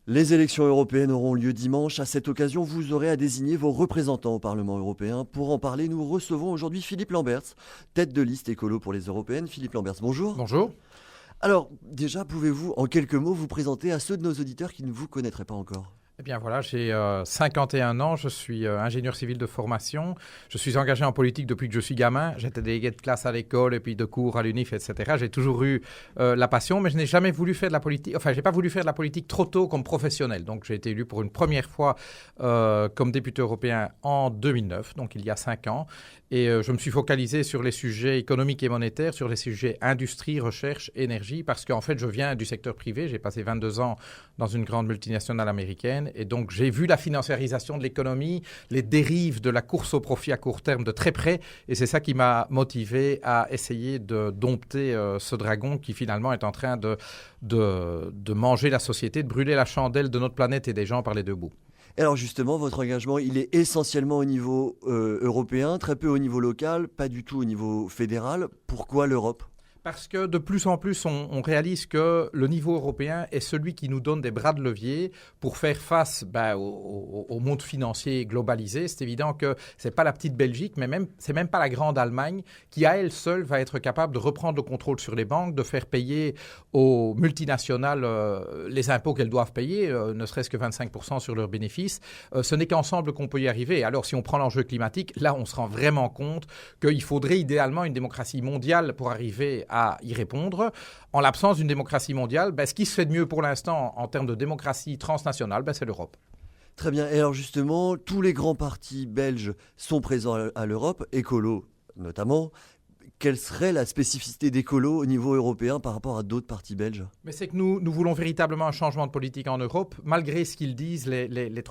Les élections européennes auront lieu dimanche. À cette occasion, vous aurez à désigner vos représentants au Parlement européen. Pour en parler, nous recevons aujourd'hui Philippe Lamberts, tête de liste écolo pour les européennes. Philippe Lamberts, bonjour. Bonjour. Alors, déjà, pouvez-vous, en quelques mots, vous présenter à ceux de nos auditeurs qui ne vous connaîtraient pas encore ? Eh bien voilà, j'ai 51 ans, je suis ingénieur civil de formation, je suis engagé en politique depuis que je suis gamin, j'étais délégué de classe à l'école et puis de cours à l'UNIF, etc. J'ai toujours eu la passion, mais je n'ai jamais voulu faire de la politique, j'ai pas voulu faire de la politique trop tôt comme professionnel. Donc j'ai été élu pour une première fois comme député européen en 2009, donc il y a 5 ans. Et je me suis focalisé sur les sujets économiques et monétaires, sur les sujets industrie, recherche, énergie, parce qu'en fait, je viens du secteur privé. J'ai passé 22 ans dans une grande multinationale américaine. Et donc, j'ai vu la financiarisation de l'économie, les dérives de la course au profit à court terme de très près. Et c'est ça qui m'a motivé à essayer de dompter ce dragon qui, finalement, est en train de manger la société, de brûler la chandelle de notre planète et des gens par les deux bouts. Et alors justement, votre engagement, il est essentiellement au niveau européen, très peu au niveau local, pas du tout au niveau fédéral. Pourquoi l'Europe ? Parce que de plus en plus, on réalise que le niveau européen est celui qui nous donne des bras de levier pour faire face au monde financier globalisé. C'est évident que ce n'est pas la petite Belgique, mais c'est même pas la grande Allemagne qui, à elle seule, va être capable de reprendre le contrôle sur les banques, de faire payer aux multinationales les impôts qu'elles doivent payer, ne serait-ce que 25% sur leurs bénéfices. Ce n'est qu'ensemble qu'on peut y arriver. Alors, si on prend l'enjeu climatique, là, on se rend vraiment compte qu'il faudrait idéalement une démocratie mondiale pour arriver à y répondre. En l'absence d'une démocratie mondiale, ce qui se fait de mieux pour l'instant en termes de démocratie transnationale, c'est l'Europe. Très bien. Et alors justement, tous les grands partis belges sont présents à l'Europe, écolo notamment. Quelle serait la spécificité d'écolo au niveau européen par rapport à d'autres partis belges ? Mais c'est que nous voulons véritablement un changement de politique en Europe, malgré ce qu'ils disent les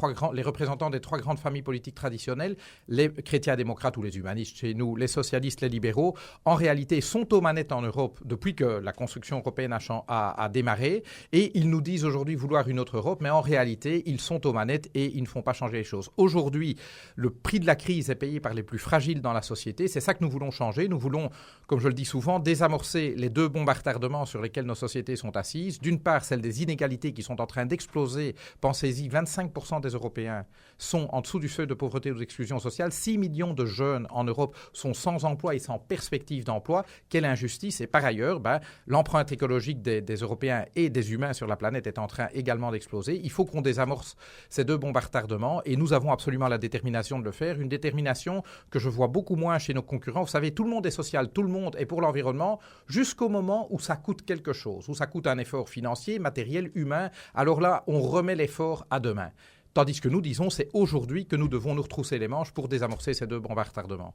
représentants des trois grandes familles politiques traditionnelles, les chrétiens-démocrates ou les humanistes chez nous, les socialistes, les libéraux, en réalité sont aux manettes en Europe depuis que la construction européenne a démarré, et ils nous disent aujourd'hui vouloir une autre Europe, mais en réalité, ils sont aux manettes et ils ne font pas changer les choses. Aujourd'hui, le prix de la crise est payé par les plus fragiles dans la société, c'est ça que nous voulons changer, nous voulons, comme je le dis souvent, désamorcer les deux bombes à retardement sur lesquelles nos sociétés sont assises. D'une part, celle des inégalités qui sont en train d'exploser. Pensez-y, 25% des Européens sont en dessous du seuil de pauvreté ou d'exclusion sociale. 6 millions de jeunes en Europe sont sans emploi et sans perspective d'emploi. Quelle injustice! Et par ailleurs, l'empreinte écologique des Européens et des humains sur la planète est en train également d'exploser. Il faut qu'on désamorce ces deux bombes à retardement et nous avons absolument la détermination de le faire. Une détermination que je vois beaucoup moins chez nos concurrents. Vous savez, tout le monde est social, tout le monde est pour l'environnement, jusqu'au moment où ça coûte quelque chose, où ça coûte un effort financier, matériel, humain. Alors là, on remet l'effort à demain. Tandis que nous disons, c'est aujourd'hui que nous devons nous retrousser les manches pour désamorcer ces deux bombes à retardement.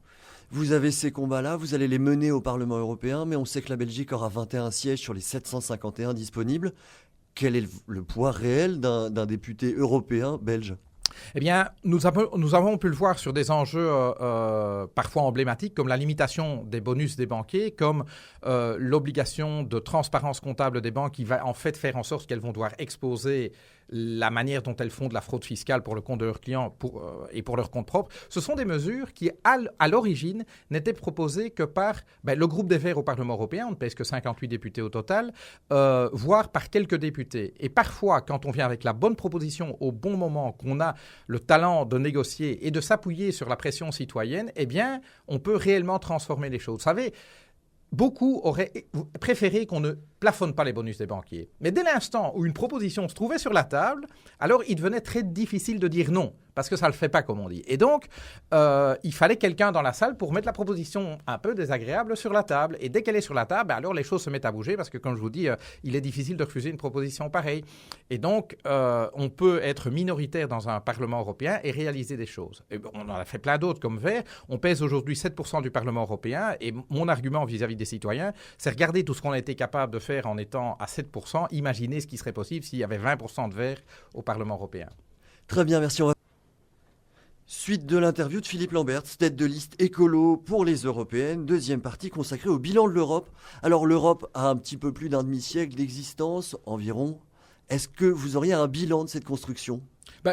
Vous avez ces combats-là, vous allez les mener au Parlement européen, mais on sait que la Belgique aura 21 sièges sur les 751 disponibles. Quel est le poids réel d'un député européen belge ? Eh bien, nous avons pu le voir sur des enjeux parfois emblématiques, comme la limitation des bonus des banquiers, comme l'obligation de transparence comptable des banques qui va en fait faire en sorte qu'elles vont devoir exposer la manière dont elles font de la fraude fiscale pour le compte de leurs clients et pour leur compte propre. Ce sont des mesures qui, à l'origine, n'étaient proposées que par le groupe des Verts au Parlement européen, on ne pèse que 58 députés au total, voire par quelques députés. Et parfois, quand on vient avec la bonne proposition au bon moment, qu'on a le talent de négocier et de s'appuyer sur la pression citoyenne, eh bien, on peut réellement transformer les choses. Vous savez, beaucoup auraient préféré qu'on ne plafonne pas les bonus des banquiers. Mais dès l'instant où une proposition se trouvait sur la table, alors il devenait très difficile de dire non, parce que ça ne le fait pas, comme on dit. Et donc, il fallait quelqu'un dans la salle pour mettre la proposition un peu désagréable sur la table. Et dès qu'elle est sur la table, alors les choses se mettent à bouger, parce que, comme je vous dis, il est difficile de refuser une proposition pareille. Et donc, on peut être minoritaire dans un Parlement européen et réaliser des choses. Et on en a fait plein d'autres comme Vert. On pèse aujourd'hui 7% du Parlement européen. Et mon argument vis-à-vis des citoyens, c'est regarder tout ce qu'on a été capable de faire en étant à 7%. Imaginez ce qui serait possible s'il y avait 20% de Verts au Parlement européen. Très bien, merci. Suite de l'interview de Philippe Lamberts, tête de liste écolo pour les européennes, deuxième partie consacrée au bilan de l'Europe. Alors l'Europe a un petit peu plus d'un demi-siècle d'existence environ. Est-ce que vous auriez un bilan de cette construction ?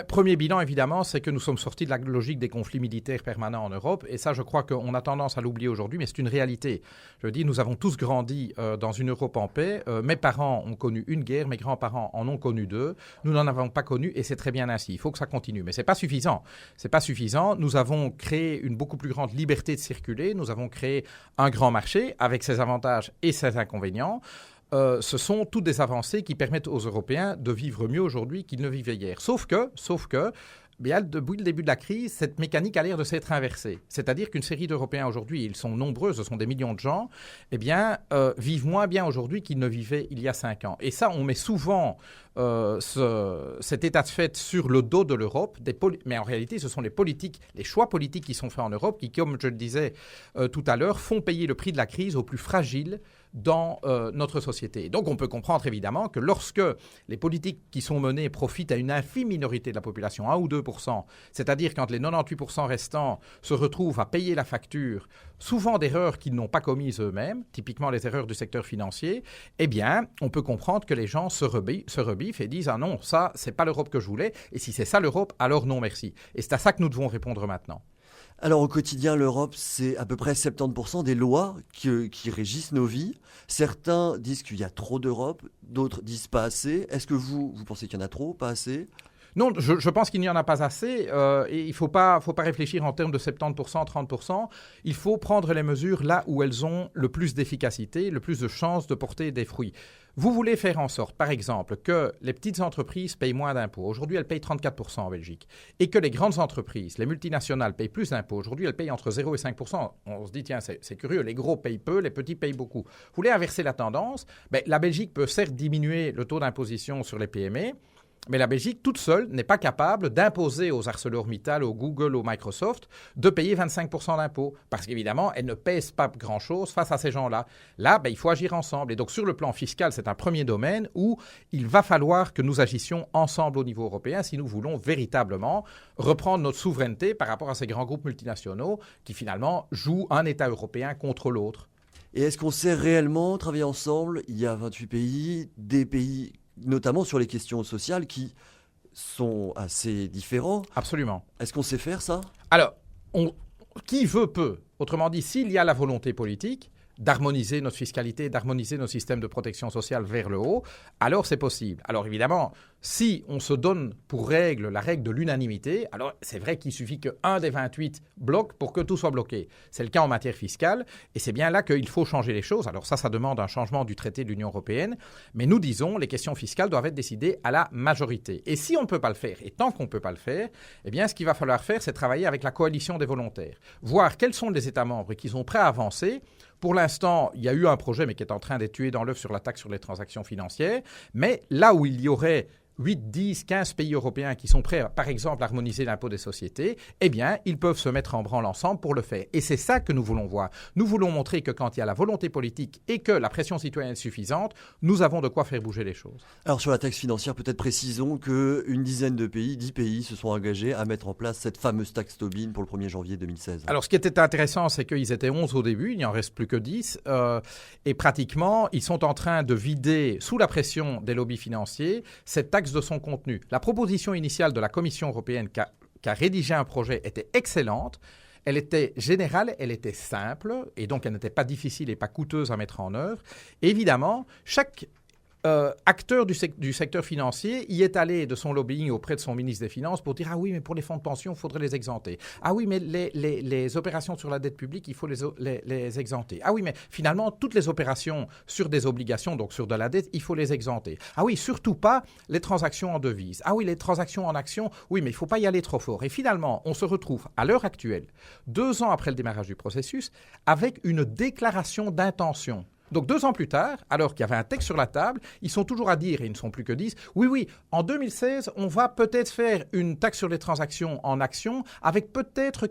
Premier bilan, évidemment, c'est que nous sommes sortis de la logique des conflits militaires permanents en Europe. Et ça, je crois qu'on a tendance à l'oublier aujourd'hui, mais c'est une réalité. Je dis, nous avons tous grandi dans une Europe en paix. Mes parents ont connu une guerre, mes grands-parents en ont connu 2. Nous n'en avons pas connu et c'est très bien ainsi. Il faut que ça continue. Mais ce n'est pas suffisant. C'est pas suffisant. Nous avons créé une beaucoup plus grande liberté de circuler. Nous avons créé un grand marché avec ses avantages et ses inconvénients. Ce sont toutes des avancées qui permettent aux Européens de vivre mieux aujourd'hui qu'ils ne vivaient hier. Sauf que, bien, depuis le début de la crise, cette mécanique a l'air de s'être inversée. C'est-à-dire qu'une série d'Européens aujourd'hui, ils sont nombreux, ce sont des millions de gens, vivent moins bien aujourd'hui qu'ils ne vivaient il y a 5 ans. Et ça, on met souvent cet état de fait sur le dos de l'Europe, mais en réalité, ce sont les choix politiques qui sont faits en Europe qui, comme je le disais tout à l'heure, font payer le prix de la crise aux plus fragiles dans notre société. Donc on peut comprendre évidemment que lorsque les politiques qui sont menées profitent à une infime minorité de la population, 1 ou 2%, c'est-à-dire quand les 98% restants se retrouvent à payer la facture, souvent d'erreurs qu'ils n'ont pas commises eux-mêmes, typiquement les erreurs du secteur financier, on peut comprendre que les gens se rebiffent et disent « Ah non, ça, c'est pas l'Europe que je voulais, et si c'est ça l'Europe, alors non merci ». Et c'est à ça que nous devons répondre maintenant. Alors au quotidien, l'Europe, c'est à peu près 70% des lois qui régissent nos vies. Certains disent qu'il y a trop d'Europe, d'autres disent pas assez. Est-ce que vous pensez qu'il y en a trop, pas assez ? Non, je pense qu'il n'y en a pas assez et il ne faut pas réfléchir en termes de 70%, 30%. Il faut prendre les mesures là où elles ont le plus d'efficacité, le plus de chances de porter des fruits. Vous voulez faire en sorte, par exemple, que les petites entreprises payent moins d'impôts. Aujourd'hui, elles payent 34% en Belgique. Et que les grandes entreprises, les multinationales, payent plus d'impôts. Aujourd'hui, elles payent entre 0 et 5%. On se dit, tiens, c'est curieux, les gros payent peu, les petits payent beaucoup. Vous voulez inverser la tendance ? La Belgique peut certes diminuer le taux d'imposition sur les PME, mais la Belgique, toute seule, n'est pas capable d'imposer aux ArcelorMittal, aux Google, aux Microsoft, de payer 25% d'impôts. Parce qu'évidemment, elle ne pèse pas grand-chose face à ces gens-là. Là, il faut agir ensemble. Et donc, sur le plan fiscal, c'est un premier domaine où il va falloir que nous agissions ensemble au niveau européen si nous voulons véritablement reprendre notre souveraineté par rapport à ces grands groupes multinationaux qui, finalement, jouent un État européen contre l'autre. Et est-ce qu'on sait réellement travailler ensemble ? Il y a 28 pays, des pays notamment sur les questions sociales qui sont assez différents. Absolument. Est-ce qu'on sait faire ça ? Alors, qui veut peut. Autrement dit, s'il y a la volonté politique d'harmoniser notre fiscalité, d'harmoniser nos systèmes de protection sociale vers le haut, alors c'est possible. Alors évidemment, si on se donne pour règle la règle de l'unanimité, alors c'est vrai qu'il suffit qu'un des 28 bloque pour que tout soit bloqué. C'est le cas en matière fiscale et c'est bien là qu'il faut changer les choses. Alors ça demande un changement du traité de l'Union européenne, mais nous disons les questions fiscales doivent être décidées à la majorité. Et si on ne peut pas le faire, et tant qu'on ne peut pas le faire, ce qu'il va falloir faire, c'est travailler avec la coalition des volontaires, voir quels sont les États membres qui sont prêts à avancer. Pour l'instant, il y a eu un projet, mais qui est en train d'être tué dans l'œuf sur la taxe sur les transactions financières. Mais là où il y aurait 8, 10, 15 pays européens qui sont prêts, par exemple, à harmoniser l'impôt des sociétés, ils peuvent se mettre en branle ensemble pour le faire. Et c'est ça que nous voulons voir. Nous voulons montrer que quand il y a la volonté politique et que la pression citoyenne est suffisante, nous avons de quoi faire bouger les choses. Alors sur la taxe financière, peut-être précisons qu'une dizaine de pays, 10 pays, se sont engagés à mettre en place cette fameuse taxe Tobin pour le 1er janvier 2016. Alors ce qui était intéressant, c'est qu'ils étaient 11 au début, il n'y en reste plus que 10. Et pratiquement, ils sont en train de vider, sous la pression des lobbies financiers, cette taxe de son contenu. La proposition initiale de la Commission européenne qui a rédigé un projet était excellente. Elle était générale, elle était simple et donc elle n'était pas difficile et pas coûteuse à mettre en œuvre. Et évidemment, chaque acteur du secteur financier y est allé de son lobbying auprès de son ministre des Finances pour dire « Ah oui, mais pour les fonds de pension, il faudrait les exempter. Ah oui, mais les opérations sur la dette publique, il faut les exempter. Ah oui, mais finalement, toutes les opérations sur des obligations, donc sur de la dette, il faut les exempter. Ah oui, surtout pas les transactions en devises. Ah oui, les transactions en actions, oui, mais il ne faut pas y aller trop fort. » Et finalement, on se retrouve à l'heure actuelle, 2 ans après le démarrage du processus, avec une déclaration d'intention. Donc 2 ans plus tard, alors qu'il y avait un texte sur la table, ils sont toujours à dire, et ils ne sont plus que 10, oui, en 2016, on va peut-être faire une taxe sur les transactions en actions avec peut-être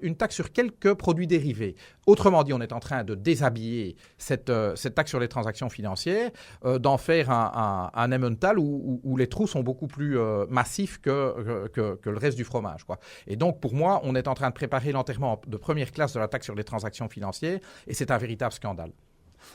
une taxe sur quelques produits dérivés. Autrement dit, on est en train de déshabiller cette taxe sur les transactions financières, d'en faire un Emmental où les trous sont beaucoup plus massifs que le reste du fromage, quoi. Et donc, pour moi, on est en train de préparer l'enterrement de première classe de la taxe sur les transactions financières et c'est un véritable scandale.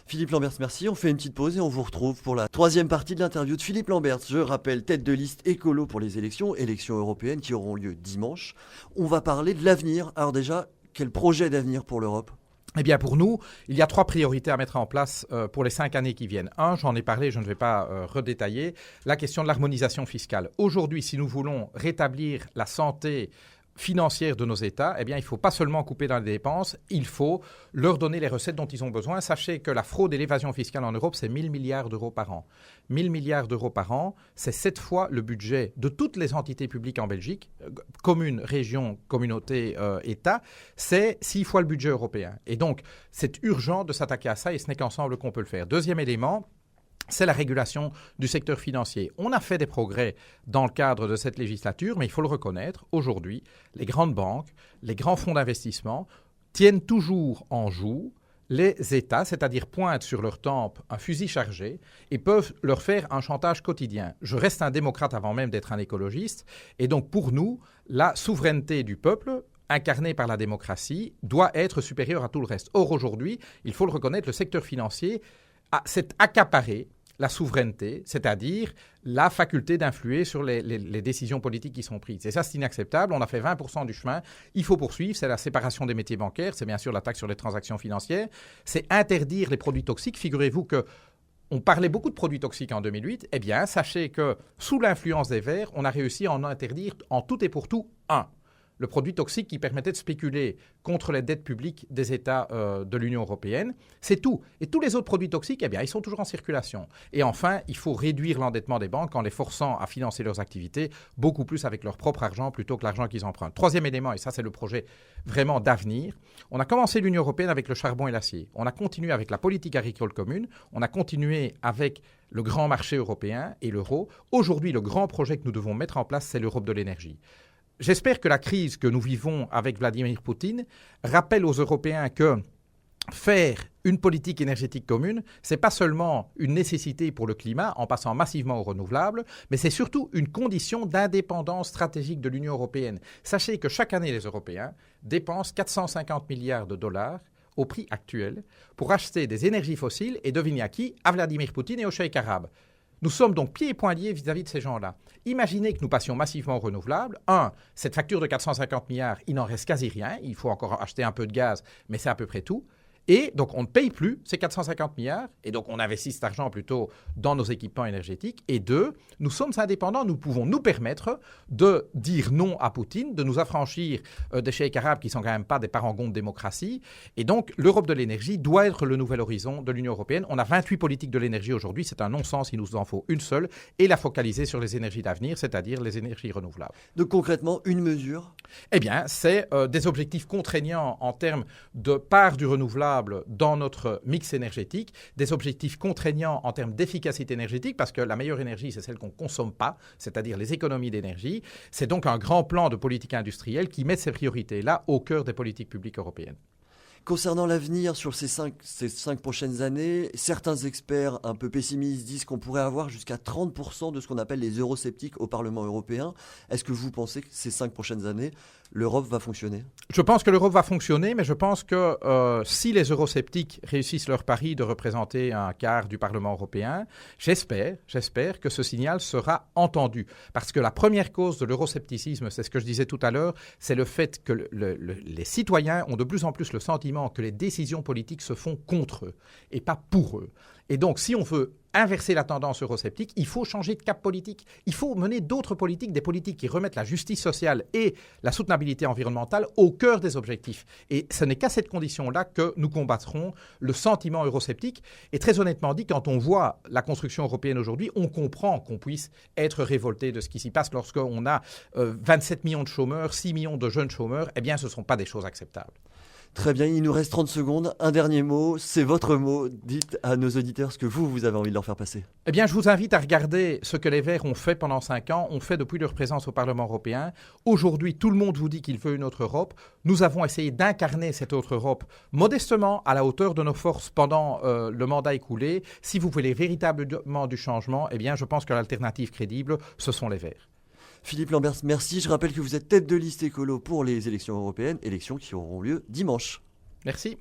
Philippe Lamberts, merci. On fait une petite pause et on vous retrouve pour la troisième partie de l'interview de Philippe Lamberts. Je rappelle, tête de liste écolo pour les élections européennes qui auront lieu dimanche. On va parler de l'avenir. Alors déjà, quel projet d'avenir pour l'Europe ? Eh bien, pour nous, il y a 3 priorités à mettre en place pour les 5 années qui viennent. J'en ai parlé, je ne vais pas redétailler, la question de l'harmonisation fiscale. Aujourd'hui, si nous voulons rétablir la santé financière de nos États, eh bien, il ne faut pas seulement couper dans les dépenses, il faut leur donner les recettes dont ils ont besoin. Sachez que la fraude et l'évasion fiscale en Europe, c'est 1 000 milliards d'euros par an. 1 000 milliards d'euros par an, c'est 7 fois le budget de toutes les entités publiques en Belgique, communes, régions, communautés, États, c'est 6 fois le budget européen. Et donc, c'est urgent de s'attaquer à ça et ce n'est qu'ensemble qu'on peut le faire. Deuxième élément, c'est la régulation du secteur financier. On a fait des progrès dans le cadre de cette législature, mais il faut le reconnaître, aujourd'hui, les grandes banques, les grands fonds d'investissement tiennent toujours en joue les États, c'est-à-dire pointent sur leur tempe un fusil chargé et peuvent leur faire un chantage quotidien. Je reste un démocrate avant même d'être un écologiste, et donc pour nous, la souveraineté du peuple incarnée par la démocratie doit être supérieure à tout le reste. Or, aujourd'hui, il faut le reconnaître, le secteur financier s'est accaparé la souveraineté, c'est-à-dire la faculté d'influer sur les décisions politiques qui sont prises. Et ça, c'est inacceptable. On a fait 20% du chemin. Il faut poursuivre. C'est la séparation des métiers bancaires. C'est bien sûr la taxe sur les transactions financières. C'est interdire les produits toxiques. Figurez-vous qu'on parlait beaucoup de produits toxiques en 2008. Eh bien, sachez que sous l'influence des Verts, on a réussi à en interdire en tout et pour tout un. Le produit toxique qui permettait de spéculer contre les dettes publiques des États de l'Union européenne. C'est tout. Et tous les autres produits toxiques, eh bien, ils sont toujours en circulation. Et enfin, il faut réduire l'endettement des banques en les forçant à financer leurs activités beaucoup plus avec leur propre argent plutôt que l'argent qu'ils empruntent. Troisième élément, et ça c'est le projet vraiment d'avenir, on a commencé l'Union européenne avec le charbon et l'acier. On a continué avec la politique agricole commune. On a continué avec le grand marché européen et l'euro. Aujourd'hui, le grand projet que nous devons mettre en place, c'est l'Europe de l'énergie. J'espère que la crise que nous vivons avec Vladimir Poutine rappelle aux Européens que faire une politique énergétique commune, ce n'est pas seulement une nécessité pour le climat en passant massivement aux renouvelables, mais c'est surtout une condition d'indépendance stratégique de l'Union européenne. Sachez que chaque année, les Européens dépensent 450 milliards de dollars au prix actuel pour acheter des énergies fossiles et devinez à qui ? À Vladimir Poutine et aux cheikh arabes. Nous sommes donc pieds et poings liés vis-à-vis de ces gens-là. Imaginez que nous passions massivement aux renouvelables. Cette facture de 450 milliards, il n'en reste quasi rien. Il faut encore acheter un peu de gaz, mais c'est à peu près tout. Et donc, on ne paye plus ces 450 milliards. Et donc, on investit cet argent plutôt dans nos équipements énergétiques. Et deux, nous sommes indépendants. Nous pouvons nous permettre de dire non à Poutine, de nous affranchir des cheikh arabes qui ne sont quand même pas des parangons de démocratie. Et donc, l'Europe de l'énergie doit être le nouvel horizon de l'Union européenne. On a 28 politiques de l'énergie aujourd'hui. C'est un non-sens. Il nous en faut une seule. Et la focaliser sur les énergies d'avenir, c'est-à-dire les énergies renouvelables. Donc, concrètement, une mesure ? Eh bien, c'est des objectifs contraignants en termes de part du renouvelable dans notre mix énergétique, des objectifs contraignants en termes d'efficacité énergétique, parce que la meilleure énergie, c'est celle qu'on ne consomme pas, c'est-à-dire les économies d'énergie. C'est donc un grand plan de politique industrielle qui met ces priorités-là au cœur des politiques publiques européennes. Concernant l'avenir sur ces 5 prochaines années, certains experts un peu pessimistes disent qu'on pourrait avoir jusqu'à 30% de ce qu'on appelle les eurosceptiques au Parlement européen. Est-ce que vous pensez que ces 5 prochaines années, l'Europe va fonctionner ? Je pense que l'Europe va fonctionner, mais je pense que si les eurosceptiques réussissent leur pari de représenter un quart du Parlement européen, j'espère que ce signal sera entendu. Parce que la première cause de l'euroscepticisme, c'est ce que je disais tout à l'heure, c'est le fait que les citoyens ont de plus en plus le sentiment que les décisions politiques se font contre eux et pas pour eux. Et donc, si on veut inverser la tendance eurosceptique, il faut changer de cap politique. Il faut mener d'autres politiques, des politiques qui remettent la justice sociale et la soutenabilité environnementale au cœur des objectifs. Et ce n'est qu'à cette condition-là que nous combattrons le sentiment eurosceptique. Et très honnêtement dit, quand on voit la construction européenne aujourd'hui, on comprend qu'on puisse être révolté de ce qui s'y passe lorsqu'on a 27 millions de chômeurs, 6 millions de jeunes chômeurs. Eh bien, ce ne sont pas des choses acceptables. Très bien, il nous reste 30 secondes. Un dernier mot, c'est votre mot. Dites à nos auditeurs ce que vous avez envie de leur faire passer. Eh bien, je vous invite à regarder ce que les Verts ont fait pendant 5 ans, ont fait depuis leur présence au Parlement européen. Aujourd'hui, tout le monde vous dit qu'il veut une autre Europe. Nous avons essayé d'incarner cette autre Europe modestement à la hauteur de nos forces pendant le mandat écoulé. Si vous voulez véritablement du changement, eh bien, je pense que l'alternative crédible, ce sont les Verts. Philippe Lamberts, merci. Je rappelle que vous êtes tête de liste écolo pour les élections européennes, élections qui auront lieu dimanche. Merci.